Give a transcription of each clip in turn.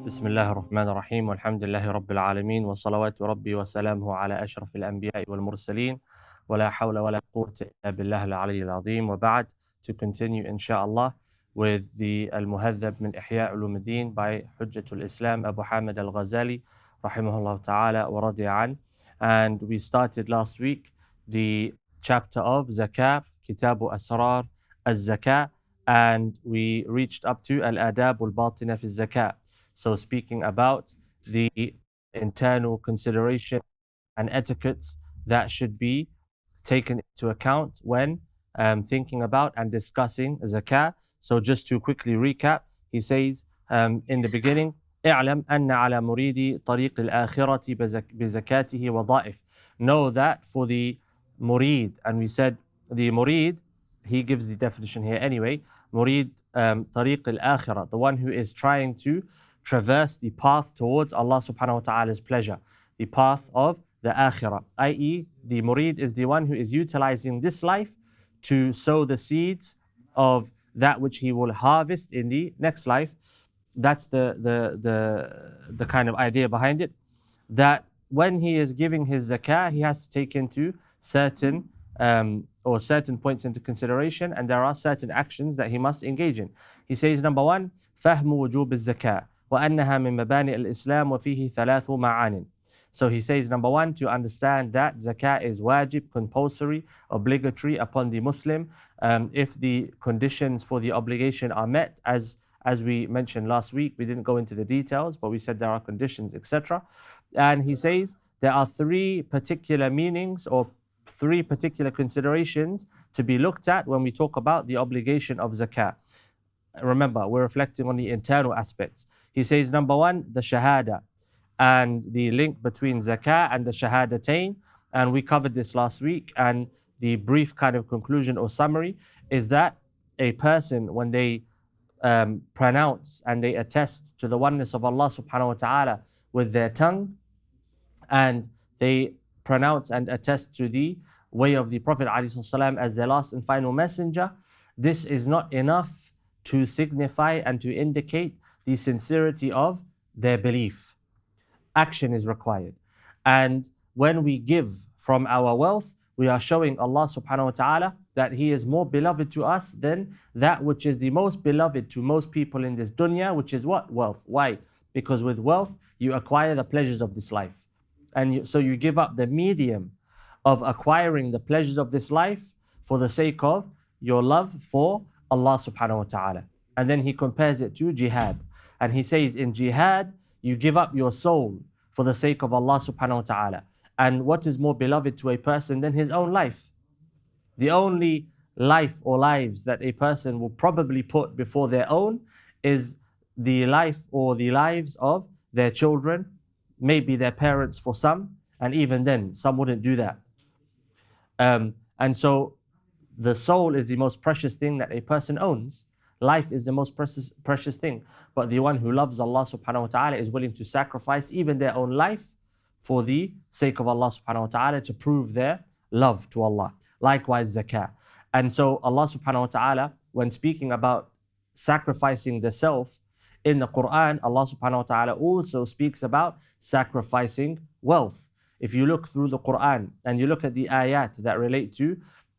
بسم الله الرحمن الرحيم والحمد لله رب العالمين وصلوات ربي وسلامه على أشرف الأنبياء والمرسلين ولا حول ولا قوة إلا بالله العلي العظيم وبعد. To continue inshallah with the Al-Muhadhab min Ihya Ulumuddin by Hujjatul Islam Abu Hamid Al-Ghazali rahimahullah ta'ala wa radiya an. And we started last week the chapter of Zakat, Kitabu Asrar al-Zakat, and we reached up to Al-Adab al-Batina fi Zakat. So speaking about the internal consideration and etiquettes that should be taken into account when thinking about and discussing zakah. So just to quickly recap, he says in the beginning, اعلم أن على مريد طريق الآخرة بزكاته وظائف. Know that for the murid, and we said the murid, he gives the definition here anyway, murid طريق الآخرة, the one who is trying to traverse the path towards Allah subhanahu wa ta'ala's pleasure, the path of the akhirah, i.e. the murid is the one who is utilizing this life to sow the seeds of that which he will harvest in the next life. That's the kind of idea behind it, that when he is giving his zakah, he has to take into certain points into consideration, and there are certain actions that he must engage in. He says, number one, فهم وجوب الزكاة وأنها من مبانئ الإسلام وفيه ثلاث معان. So he says, number one, to understand that zakah is wajib, compulsory, obligatory upon the Muslim. If the conditions for the obligation are met, as we mentioned last week, we didn't go into the details, but we said there are conditions, etc. And he says there are three particular meanings or three particular considerations to be looked at when we talk about the obligation of zakah. Remember, we're reflecting on the internal aspects. He says, number one, the shahada, and the link between zakah and the shahadatain. And we covered this last week. And the brief kind of conclusion or summary is that a person, when they pronounce and they attest to the oneness of Allah subhanahu wa ta'ala with their tongue, and they pronounce and attest to the way of the Prophet ﷺ as their last and final messenger, this is not enough to signify and to indicate the sincerity of their belief. Action is required. And when we give from our wealth, we are showing Allah subhanahu wa ta'ala that He is more beloved to us than that which is the most beloved to most people in this dunya, which is what? Wealth. Why? Because with wealth, you acquire the pleasures of this life. And so you give up the medium of acquiring the pleasures of this life for the sake of your love for Allah subhanahu wa ta'ala. And then he compares it to jihad. And he says in jihad, you give up your soul for the sake of Allah subhanahu wa ta'ala. And what is more beloved to a person than his own life? The only life or lives that a person will probably put before their own is the life or the lives of their children, maybe their parents for some, and even then, some wouldn't do that. And so the soul is the most precious thing that a person owns. Life is the most precious thing. But the one who loves Allah subhanahu wa ta'ala is willing to sacrifice even their own life for the sake of Allah subhanahu wa ta'ala to prove their love to Allah. Likewise, zakah. And so Allah subhanahu wa ta'ala, when speaking about sacrificing the self in the Quran, Allah subhanahu wa ta'ala also speaks about sacrificing wealth. If you look through the Quran and you look at the ayat that relate to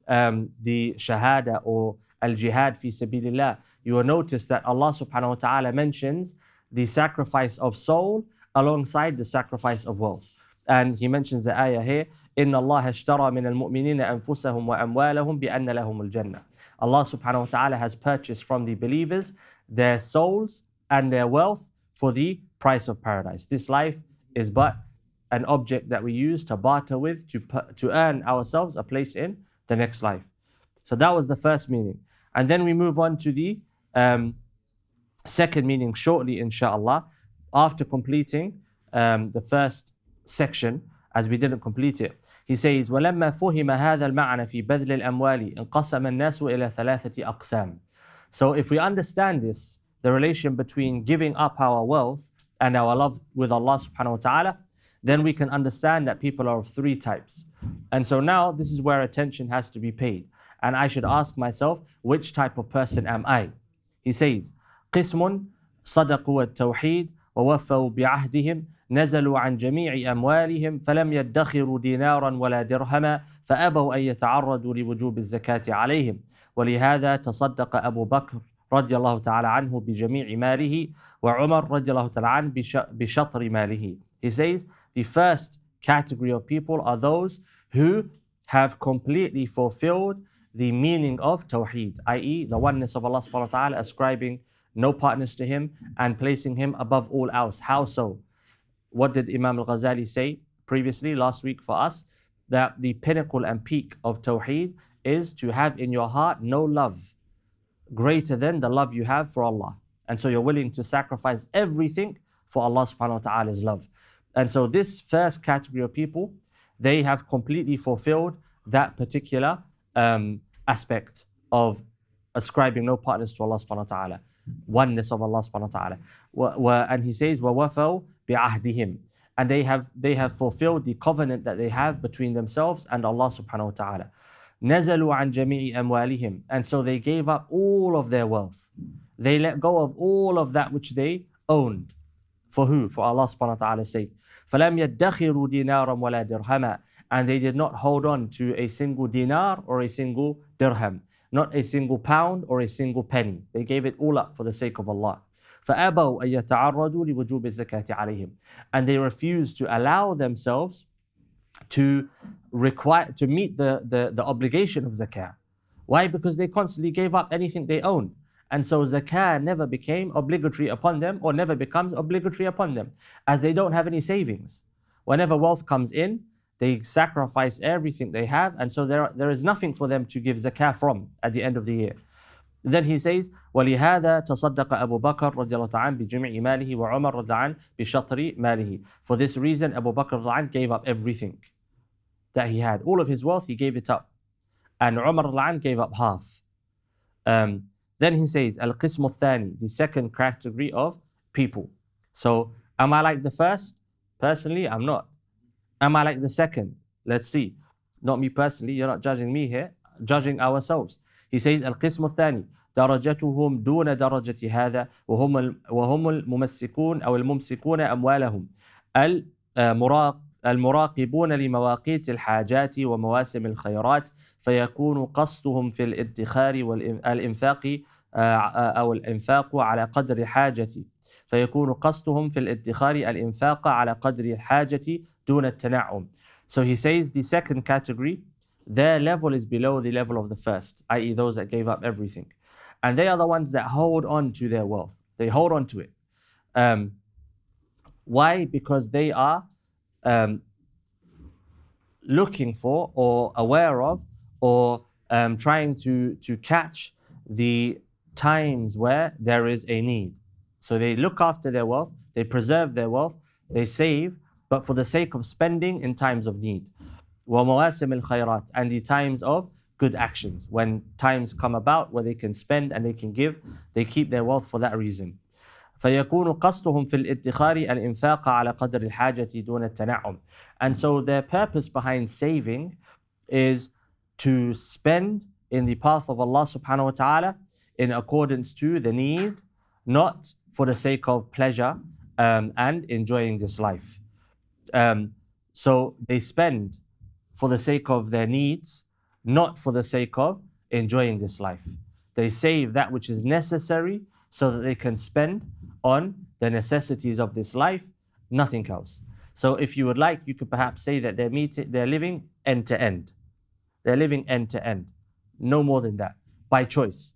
the shahada or al-jihad fi sabilillah, you will notice that Allah subhanahu wa ta'ala mentions the sacrifice of soul alongside the sacrifice of wealth. And he mentions the ayah here, إِنَّ اللَّهَ اشْتَرَى مِنَ الْمُؤْمِنِينَ أَنفُسَهُمْ وَأَمْوَالَهُمْ بِأَنَّ لَهُمُ الْجَنَّةِ. Allah subhanahu wa ta'ala has purchased from the believers their souls and their wealth for the price of paradise. This life is but an object that we use to barter with, to earn ourselves a place in the next life. So that was the first meaning. And then we move on to the second meaning shortly, inshaAllah, after completing the first section, as we didn't complete it. He says, وَلَمَّا فُهِمَ هَذَا الْمَعْنَ فِي بَذْلِ الْأَمْوَالِ انْقَسَمَ النَّاسُ إِلَى ثَلَاثَةِ أَقْسَامٍ. So if we understand this, the relation between giving up our wealth and our love with Allah subhanahu wa ta'ala, then we can understand that people are of three types. And so now this is where attention has to be paid. And I should ask myself, which type of person am I? He says, قِسْمٌ صَدَقُوا التَّوْحِيدِ ووفوا بعهدهم نزلوا عن جميع أموالهم فلم يدخروا دينارا ولا درهما فأبوا أن يتعرضوا لوجوب الزكاة عليهم ولهذا تصدق أبو بكر رضي الله تعالى عنه بجميع ماله وعمر رضي الله تعالى عنه بشطر ماله. He says the first category of people are those who have completely fulfilled the meaning of Tawheed, i.e. the oneness of Allah subhanahu wa ta'ala, ascribing no partners to Him and placing Him above all else. How so? What did Imam Ghazali say previously, last week for us? That the pinnacle and peak of Tawheed is to have in your heart no love greater than the love you have for Allah. And so you're willing to sacrifice everything for Allah subhanahu wa ta'ala's love. And so this first category of people, they have completely fulfilled that particular aspect of ascribing no partners to Allah subhanahu wa ta'ala, oneness of Allah subhanahu wa ta'ala. And he says, وَوَفَوْا بِعَهْدِهِمْ, and they have fulfilled the covenant that they have between themselves and Allah subhanahu wa ta'ala. نَزَلُوا عَنْ جَمِيعِ أَمْوَالِهِمْ, and so they gave up all of their wealth. They let go of all of that which they owned. For who? For Allah subhanahu wa ta'ala's sake. فَلَمْ يَدَّخِرُوا دِينَارًا وَلَا دِرْهَمًا, and they did not hold on to a single dinar or a single dirham, not a single pound or a single penny. They gave it all up for the sake of Allah. فَأَبَوْا أَن يَتَعَرَّضُوا لِوُجُوبِ الزَّكَاةِ عَلَيْهِمْ, and they refused to allow themselves to meet the obligation of zakah. Why? Because they constantly gave up anything they owned. And so zakah never became obligatory upon them, or never becomes obligatory upon them, as they don't have any savings. Whenever wealth comes in, they sacrifice everything they have, and so there is nothing for them to give zakah from at the end of the year. Then he says, وَلِهَذَا تَصَدَّقَ أَبُو بَكْرَ رَضِيَ اللَّهُ تَعَالَى بِجَمِيعِ مَالِهِ وَعُمَرْ رَضِيَ اللَّهُ عَنْهُ بِشَطْرِ مَالِهِ. For this reason, Abu Bakr رضي الله عنه gave up everything that he had. All of his wealth, he gave it up. And Umar رضي الله عنه gave up half. Then he says, Al-Qism al-Thani, the second category of people. So, am I like the first? Personally, I'm not. Am I like the second? Let's see. Not me personally, you're not judging me here, judging ourselves. He says, Al-Qism al-Thani, درجتهم دون درجة هذا وهم الممسكون أو الممسكون أموالهم المراقبون لمواقيت الحاجات ومواسم الخيرات فيكون قصدهم في الادخار والإنفاق أو الإنفاق على قدر الحاجة فيكون قصدهم في الادخار الإنفاق على قدر الحاجة دون التنعم. So he says the second category, their level is below the level of the first, i.e. those that gave up everything. And they are the ones that hold on to their wealth. They hold on to it. Why? Because they are looking for or aware of or trying to catch the times where there is a need. So they look after their wealth, they preserve their wealth, they save, but for the sake of spending in times of need. وَمَوَاسِمِ الْخَيْرَاتِ, and the times of good actions. When times come about where they can spend and they can give, they keep their wealth for that reason. فيكون قصدهم في الادخار الإنفاق على قدر الحاجة دون التنعم. And so their purpose behind saving is to spend in the path of Allah subhanahu wa ta'ala in accordance to the need, not for the sake of pleasure and enjoying this life. So they spend for the sake of their needs, not for the sake of enjoying this life. They save that which is necessary so that they can spend on the necessities of this life, nothing else. So if you would like, you could perhaps say that they're living end to end. They're living end to end. No more than that, by choice.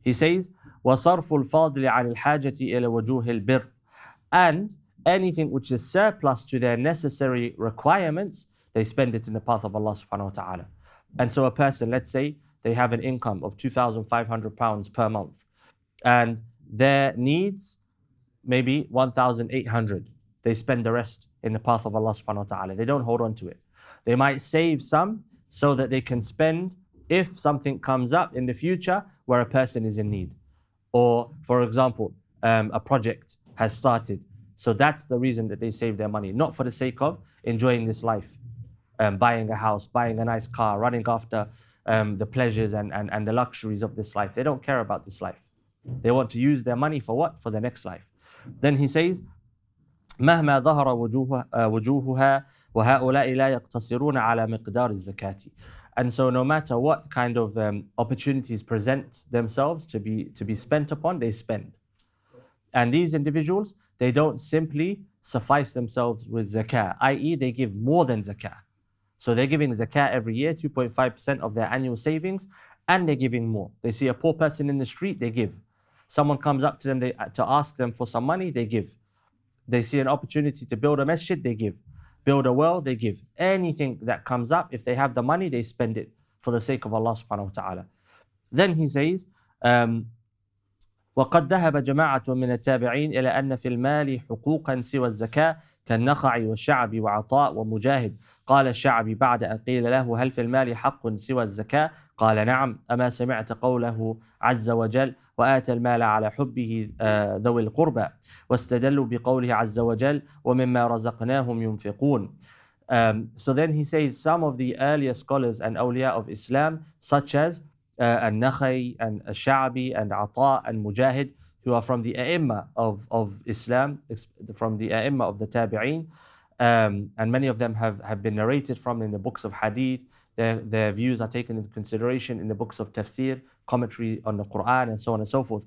He says, وَصَرْفُ الْفَاضِلِ عَنِ الْحَاجَةِ إِلَى وَجُوهِ الْبِرِّ, and anything which is surplus to their necessary requirements, they spend it in the path of Allah subhanahu wa ta'ala. And so a person, let's say, they have an income of £2,500 per month, and their needs maybe 1,800. They spend the rest in the path of Allah subhanahu wa ta'ala. They don't hold on to it. They might save some so that they can spend if something comes up in the future where a person is in need. Or, for example, a project has started. So that's the reason that they save their money, not for the sake of enjoying this life, buying a house, buying a nice car, running after the pleasures and the luxuries of this life. They don't care about this life. They want to use their money for what? For the next life. Then he says, مهما ظهر وجوهها وهؤلاء لا يقتصرون على مقدار الزكاة. And so no matter what kind of opportunities present themselves to be spent upon, they spend. And these individuals, they don't simply suffice themselves with zakah, i.e. they give more than zakah. So they're giving zakah every year, 2.5% of their annual savings, and they're giving more. They see a poor person in the street, they give. Someone comes up to them to ask them for some money, they give. They see an opportunity to build a masjid, they give. Build a well, they give. Anything that comes up, if they have the money, they spend it for the sake of Allah subhanahu wa ta'ala. Then he says, وقد ذهب جماعة من التابعين إلى أن في المال حقوقا سوى الزكاة كالنخع والشعب وعطاء ومجاهد. قال الشعبي بعد أن قيل له هل في المال حق سوى الزكاة؟ قال نعم. أما سمعت قوله عز وجل وآتى المال على حبه ذوي القربى. واستدلوا بقوله عز وجل ومما رزقناهم ينفقون. So then he says some of the earlier scholars and awliya of Islam, such as Al-Nakhay and Al-Sha'bi and Ata and Mujahid, who are from the A'imma of Islam, from the A'imma of the Tabi'een, and many of them have been narrated from in the books of Hadith. Their views are taken into consideration in the books of Tafsir, commentary on the Quran, and so on and so forth.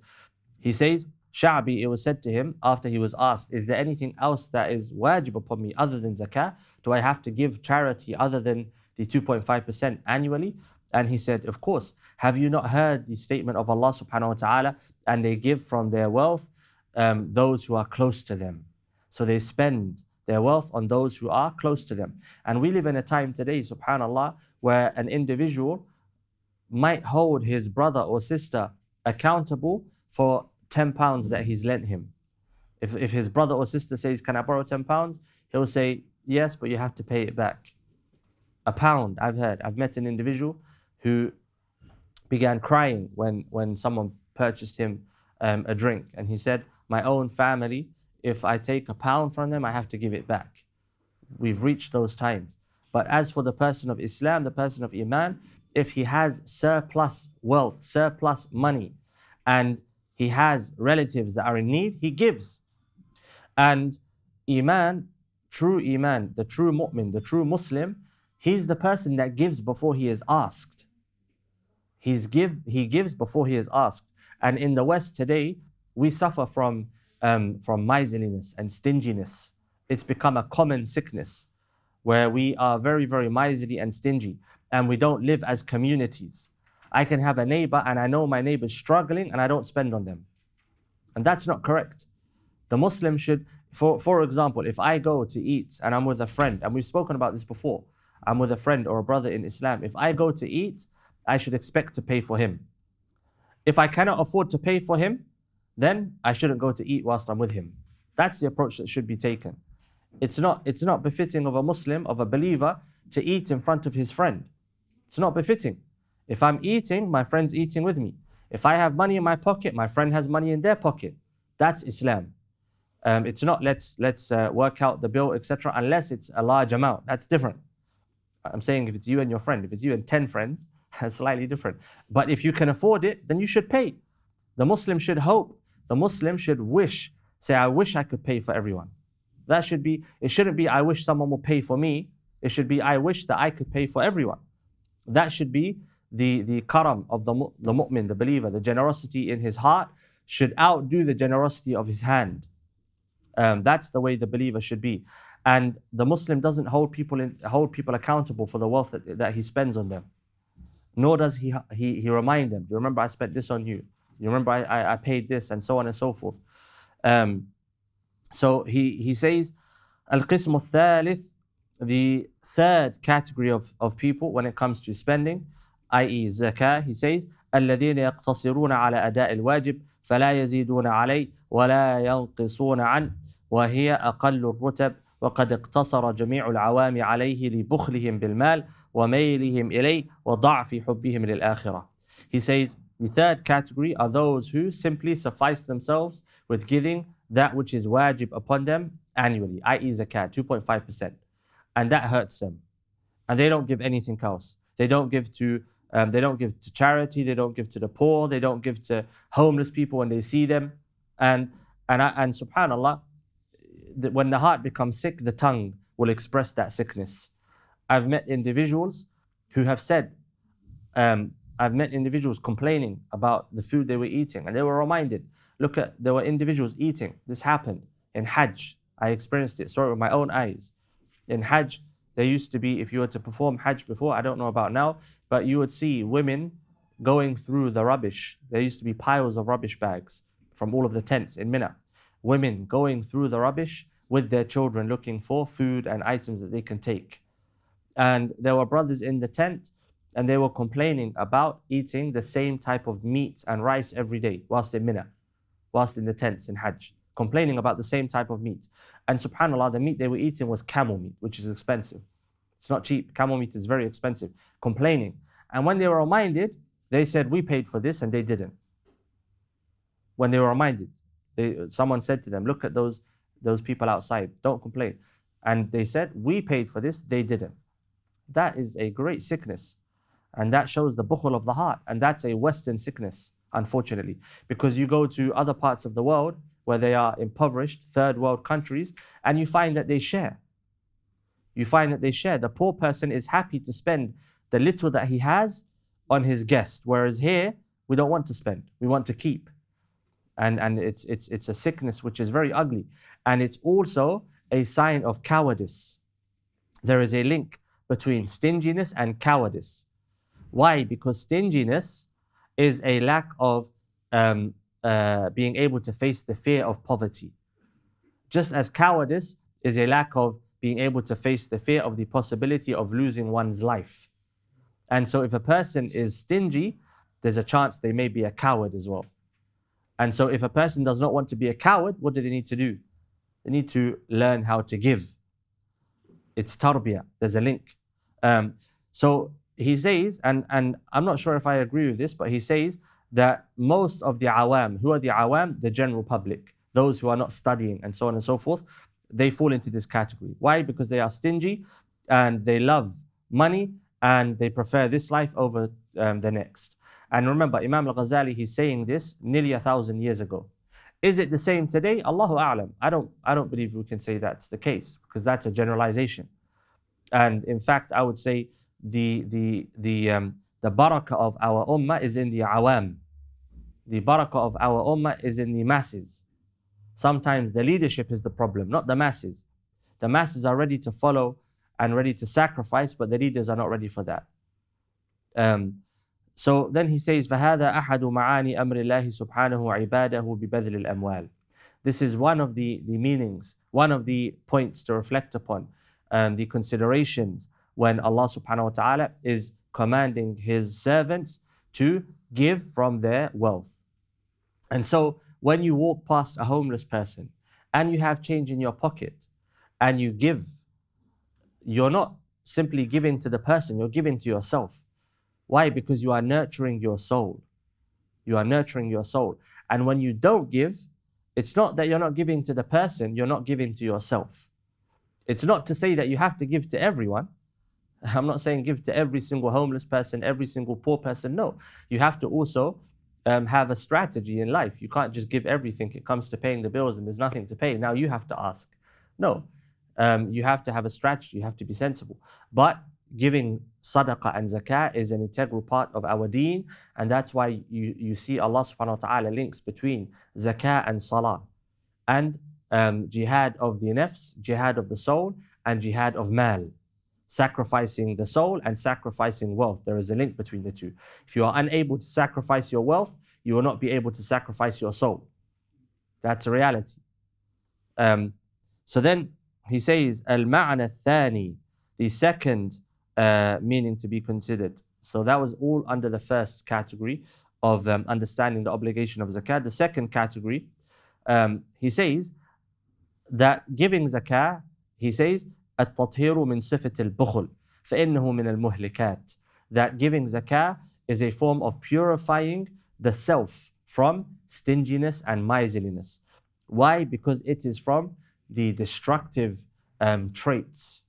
He says, Sha'bi, it was said to him after he was asked, is there anything else that is wajib upon me other than zakah? Do I have to give charity other than the 2.5% annually? And he said, of course. Have you not heard the statement of Allah subhanahu wa ta'ala? And they give from their wealth those who are close to them. So they spend their wealth on those who are close to them. And we live in a time today, subhanallah, where an individual might hold his brother or sister accountable for £10 that he's lent him. If his brother or sister says, can I borrow £10? He'll say, yes, but you have to pay it back. £1, I've met an individual who began crying when someone purchased him a drink. And he said, my own family, if I take £1 from them, I have to give it back. We've reached those times. But as for the person of Islam, the person of Iman, if he has surplus wealth, surplus money, and he has relatives that are in need, he gives. And Iman, the true mu'min, the true Muslim, he's the person that gives before he is asked. He gives before he is asked. And in the West today, we suffer from miserliness and stinginess. It's become a common sickness where we are very, very miserly and stingy, and we don't live as communities. I can have a neighbor and I know my neighbor's struggling and I don't spend on them. And that's not correct. The Muslim should, for example, if I go to eat and I'm with a friend, and we've spoken about this before, I'm with a friend or a brother in Islam, if I go to eat, I should expect to pay for him. If I cannot afford to pay for him, then I shouldn't go to eat whilst I'm with him. That's the approach that should be taken. It's not befitting of a Muslim, of a believer, to eat in front of his friend. It's not befitting. If I'm eating, my friend's eating with me. If I have money in my pocket, my friend has money in their pocket. That's Islam. It's not let's work out the bill, etc., unless it's a large amount. That's different. I'm saying if it's you and your friend, if it's you and 10 friends, it's slightly different. But if you can afford it, then you should pay. The Muslim should hope. The Muslim should wish. Say, I wish I could pay for everyone. That should be, it shouldn't be, I wish someone will pay for me. It should be, I wish that I could pay for everyone. That should be the karam of the mu'min, the believer. The generosity in his heart should outdo the generosity of his hand. That's the way the believer should be. And the Muslim doesn't hold people accountable for the wealth that he spends on them. Nor does he remind them, you remember I spent this on you. You remember I paid this, and so on and so forth. So he says, Al-Qism al-Thalith, the third category of people when it comes to spending, i.e. zakah, he says, الذين يقتصرون على أداء الواجب فلا يزيدون عليه ولا ينقصون عنه وهي أقل الرتب وقد اقتصر جميع العوام عليه لبخلهم بالمال وميلهم إليه وضعف حبهم للآخرة. He says, the third category are those who simply suffice themselves with giving that which is wajib upon them annually, i.e. zakat, 2.5%. And that hurts them. And they don't give anything else. They don't give to charity, they don't give to the poor, they don't give to homeless people when they see them. And subhanAllah, when the heart becomes sick, the tongue will express that sickness. I've met individuals who have said, I've met individuals complaining about the food they were eating, and they were reminded, look at, there were individuals eating. This happened in Hajj. I experienced it, saw it with my own eyes. In Hajj, there used to be, if you were to perform Hajj before, I don't know about now, but you would see women going through the rubbish. There used to be piles of rubbish bags from all of the tents in Mina. Women going through the rubbish with their children looking for food and items that they can take. And there were brothers in the tent, and they were complaining about eating the same type of meat and rice every day whilst in Mina, whilst in the tents in Hajj, complaining about the same type of meat. And subhanAllah, the meat they were eating was camel meat, which is expensive. It's not cheap. Camel meat is very expensive. Complaining. And when they were reminded, they said, we paid for this, and they didn't. When they were reminded, someone said to them, look at those people outside, don't complain. And they said, we paid for this, they didn't. That is a great sickness. And that shows the bukhul of the heart. And that's a Western sickness, unfortunately. Because you go to other parts of the world where they are impoverished, third world countries, and you find that they share. You find that they share. The poor person is happy to spend the little that he has on his guest. Whereas here, we don't want to spend. We want to keep. And it's a sickness which is very ugly. And it's also a sign of cowardice. There is a link between stinginess and cowardice. Why? Because stinginess is a lack of being able to face the fear of poverty. Just as cowardice is a lack of being able to face the fear of the possibility of losing one's life. And so if a person is stingy, there's a chance they may be a coward as well. And so if a person does not want to be a coward, what do they need to do? They need to learn how to give. It's tarbiyah. There's a link. So he says, and I'm not sure if I agree with this, but he says that most of the awam, who are the awam? The general public, those who are not studying and so on and so forth, they fall into this category. Why? Because they are stingy and they love money and they prefer this life over the next. And remember, Imam Ghazali, he's saying this nearly 1,000 years ago. Is it the same today? Allahu A'lam. I don't believe we can say that's the case, because that's a generalization. And in fact, I would say the barakah of our ummah is in the awam. The barakah of our ummah is in the masses. Sometimes the leadership is the problem, not the masses. The masses are ready to follow and ready to sacrifice, but the leaders are not ready for that. So then he says, فَهَذَا أَحَدُ مَعَانِي أَمْرِ اللَّهِ سُبْحَانَهُ عِبَادَهُ بِبَذْلِ الْأَمْوَالِ. This is one of the meanings, one of the points to reflect upon, the considerations when Allah subhanahu wa ta'ala is commanding His servants to give from their wealth. And so when you walk past a homeless person and you have change in your pocket and you give, you're not simply giving to the person, you're giving to yourself. Why? Because you are nurturing your soul. You are nurturing your soul. And when you don't give, it's not that you're not giving to the person, you're not giving to yourself. It's not to say that you have to give to everyone. I'm not saying give to every single homeless person, every single poor person. No, you have to also have a strategy in life. You can't just give everything. It comes to paying the bills and there's nothing to pay. Now you have to ask. No, you have to have a strategy. You have to be sensible. But giving sadaqah and zakah is an integral part of our deen, and that's why you see Allah subhanahu wa ta'ala links between zakah and salah, and jihad of the nafs, jihad of the soul, and jihad of mal, sacrificing the soul and sacrificing wealth. There is a link between the two. If you are unable to sacrifice your wealth, you will not be able to sacrifice your soul. That's a reality. So then he says, al-ma'na thani, the second meaning to be considered. So that was all under the first category of understanding the obligation of zakat. The second category, he says that giving zakah, he says, التطهير من صفة البخل فإنه من المهلكات. That giving zakah is a form of purifying the self from stinginess and miserliness. Why? Because it is from the destructive traits.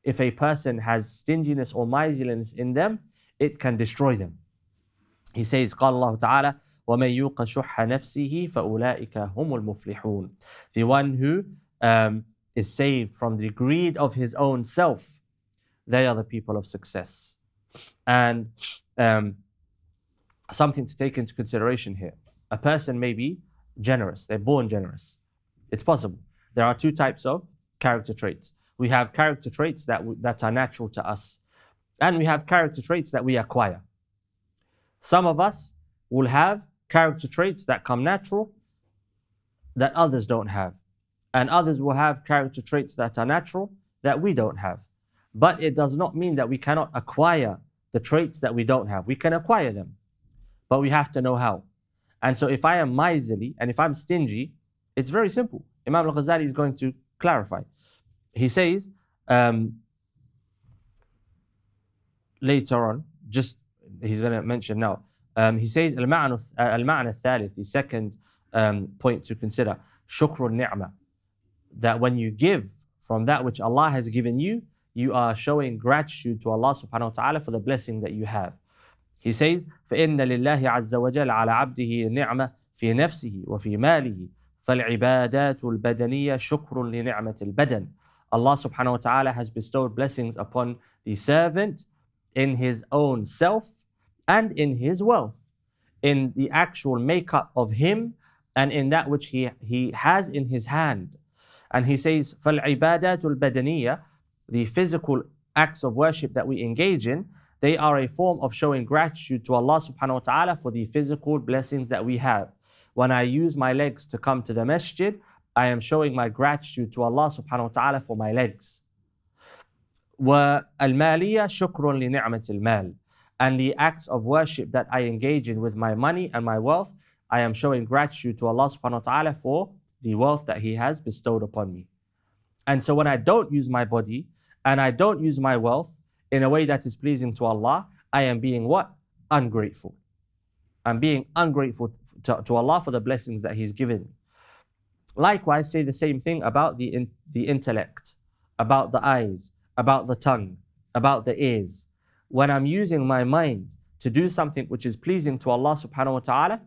If a person has stinginess or miserliness in them, it can destroy them. He says, قال الله تعالى وَمَنْ يُوقَ شُحَّ نَفْسِهِ فَأُولَٰئِكَ هُمُ الْمُفْلِحُونَ. The one who is saved from the greed of his own self, they are the people of success. And something to take into consideration here. A person may be generous, they're born generous. It's possible. There are two types of character traits. We have character traits that are natural to us, and we have character traits that we acquire. Some of us will have character traits that come natural that others don't have, and others will have character traits that are natural that we don't have. But it does not mean that we cannot acquire the traits that we don't have. We can acquire them, but we have to know how. And so if I am miserly and if I'm stingy, it's very simple. Imam al-Ghazali is going to clarify. He says, later on, he's going to mention now, he says, al-ma'na al-thalith, the second point to consider, shukr al-ni'mah, that when you give from that which Allah has given you, you are showing gratitude to Allah subhanahu wa ta'ala for the blessing that you have. He says, فَإِنَّ لِلَّهِ عَزَّ وَجَلَ عَلَى عَبْدِهِ نِعْمَةً فِي نَفْسِهِ وَفِي مَالِهِ فَالْعِبَادَاتُ الْبَدَنِيَّةُ شُكْرٌ لِنِعْمَةِ الْبَدَنِ. Allah subhanahu wa ta'ala has bestowed blessings upon the servant in his own self and in his wealth, in the actual makeup of him and in that which he has in his hand. And he says, فَالْعِبَادَاتُ الْبَدَنِيَّةُ, the physical acts of worship that we engage in, they are a form of showing gratitude to Allah subhanahu wa ta'ala for the physical blessings that we have. When I use my legs to come to the masjid, I am showing my gratitude to Allah subhanahu wa ta'ala for my legs. وَالْمَالِيَّةُ شُكْرٌ لِنِعْمَةِ الْمَالِ, and the acts of worship that I engage in with my money and my wealth, I am showing gratitude to Allah subhanahu wa ta'ala for the wealth that He has bestowed upon me. And so when I don't use my body and I don't use my wealth in a way that is pleasing to Allah, I am being what? Ungrateful. I'm being ungrateful to Allah for the blessings that He's given me. Likewise, say the same thing about the intellect, about the eyes, about the tongue, about the ears. When I'm using my mind to do something which is pleasing to Allah subhanahu wa ta'ala,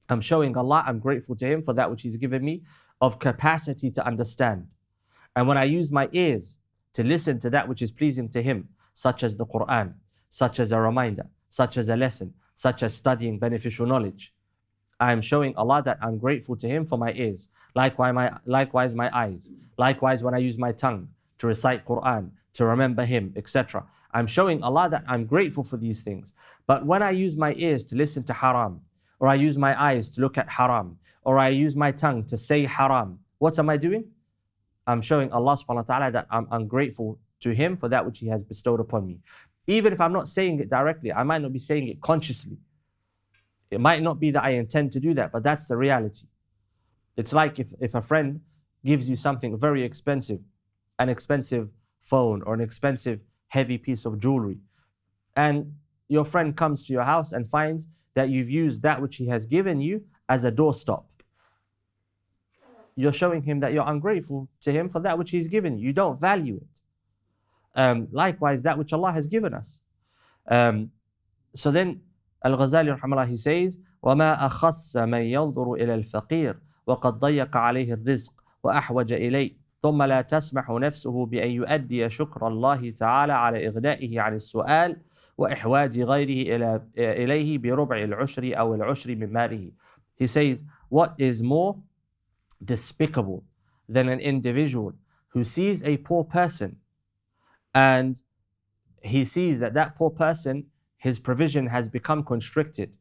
I'm showing Allah I'm grateful to Him for that which He's given me of capacity to understand. And when I use my ears to listen to that which is pleasing to Him, such as the Quran, such as a reminder, such as a lesson, such as studying beneficial knowledge, I am showing Allah that I'm grateful to Him for my ears. Likewise my eyes. Likewise when I use my tongue to recite Quran, to remember Him, etc. I'm showing Allah that I'm grateful for these things. But when I use my ears to listen to haram, or I use my eyes to look at haram, or I use my tongue to say haram, what am I doing? I'm showing Allah subhanahu wa ta'ala that I'm ungrateful to Him for that which He has bestowed upon me. Even if I'm not saying it directly, I might not be saying it consciously. It might not be that I intend to do that, but that's the reality. It's like if a friend gives you something very expensive, an expensive phone or an expensive heavy piece of jewelry, and your friend comes to your house and finds that you've used that which he has given you as a doorstop. You're showing him that you're ungrateful to him for that which he's given you. You don't value it. Likewise, that which Allah has given us. So then Al-Ghazali rahimahullah, he says, وَمَا أَخَصَّ مَنْ يَنْظُرُ إِلَى الْفَقِيرِ وَقَدْ ضَيَّقَ عَلَيْهِ الرِّزْقِ وَأَحْوَجَ إِلَيْهِ ثم لا تسمح نفسه بأن يؤدي شكر الله تعالى على إغنائه عن السؤال وإحواج غيره إليه بربع العشر أو العشر من ماله. He says, what is more despicable than an individual who sees a poor person and he sees that that poor person, his provision has become constricted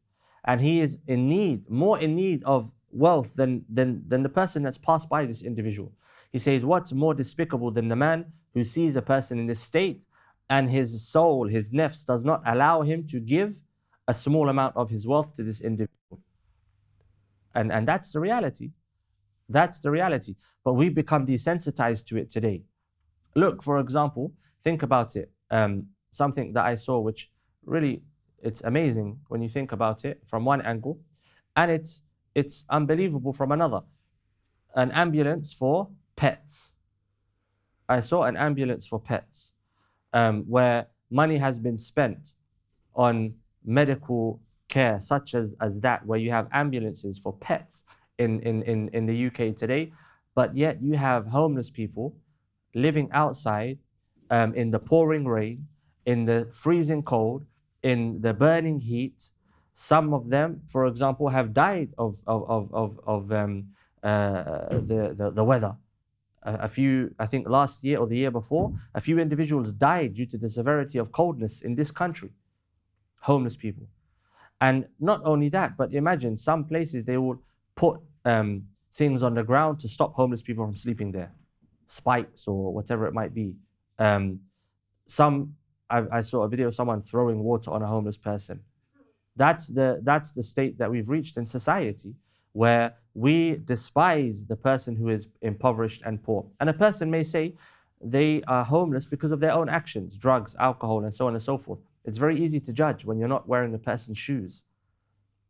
and he is in need, more in need of wealth than the person that's passed by this individual. He says, what's more despicable than the man who sees a person in this state and his soul, his nafs, does not allow him to give a small amount of his wealth to this individual? And that's the reality. That's the reality. But we become desensitized to it today. Look, for example, think about it. Something that I saw which really, it's amazing when you think about it from one angle, and it's unbelievable from another. An ambulance for pets. I saw an ambulance for pets where money has been spent on medical care such as that, where you have ambulances for pets in the UK today. But yet you have homeless people living outside in the pouring rain, in the freezing cold, in the burning heat. Some of them, for example, have died of the weather. A few, I think last year or the year before, a few individuals died due to the severity of coldness in this country. Homeless people. And not only that, but imagine some places they will put things on the ground to stop homeless people from sleeping there, spikes or whatever it might be. I saw a video of someone throwing water on a homeless person. That's the state that we've reached in society, where we despise the person who is impoverished and poor. And a person may say they are homeless because of their own actions, drugs, alcohol, and so on and so forth. It's very easy to judge when you're not wearing a person's shoes.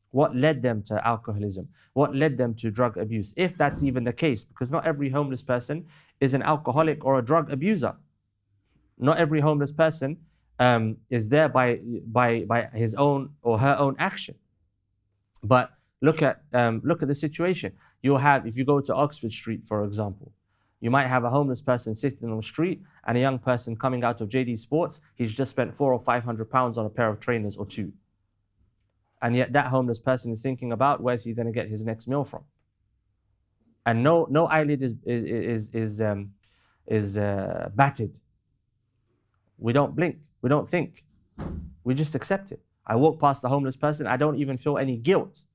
What led them to alcoholism? What led them to drug abuse? If that's even the case, because not every homeless person is an alcoholic or a drug abuser. Not every homeless person is there by his own or her own action. But look at the situation. You'll have, if you go to Oxford Street, for example, you might have a homeless person sitting on the street and a young person coming out of JD Sports. He's just spent £400 or £500 on a pair of trainers or two. And yet that homeless person is thinking about where's he going to get his next meal from. And no eyelid is batted. We don't blink. We don't think. We just accept it. I walk past the homeless person. I don't even feel any guilt.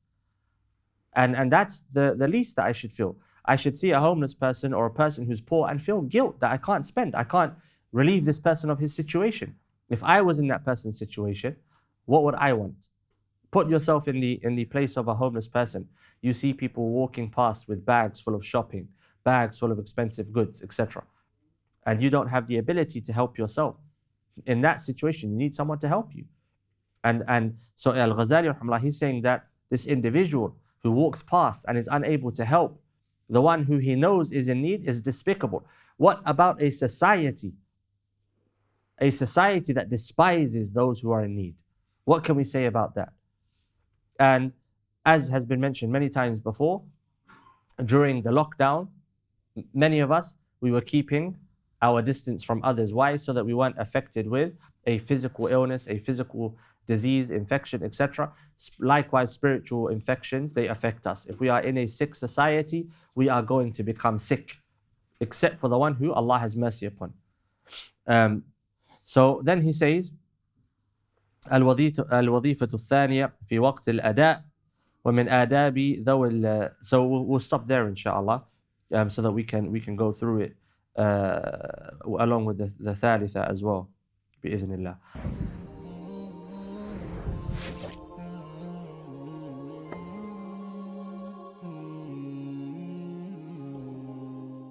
And that's the least that I should feel. I should see a homeless person or a person who's poor and feel guilt that I can't spend. I can't relieve this person of his situation. If I was in that person's situation, what would I want? Put yourself in the place of a homeless person. You see people walking past with bags full of shopping, bags full of expensive goods, etc. And you don't have the ability to help yourself. In that situation, you need someone to help you. And so Al-Ghazali, he's saying that this individual who walks past and is unable to help the one who he knows is in need is despicable. What about a society? A society that despises those who are in need. What can we say about that? And as has been mentioned many times before, during the lockdown, many of us, we were keeping our distance from others. Why? So that we weren't affected with a physical illness, a physical disease, infection, etc. Likewise, spiritual infections, they affect us. If we are in a sick society, we are going to become sick, except for the one who Allah has mercy upon. So then he says, الوظيفة الثانية في وقت الأداء ومن آداب ذوي. So we'll stop there inshallah, so that we can go through it along with the ثالثة as well بإذن الله.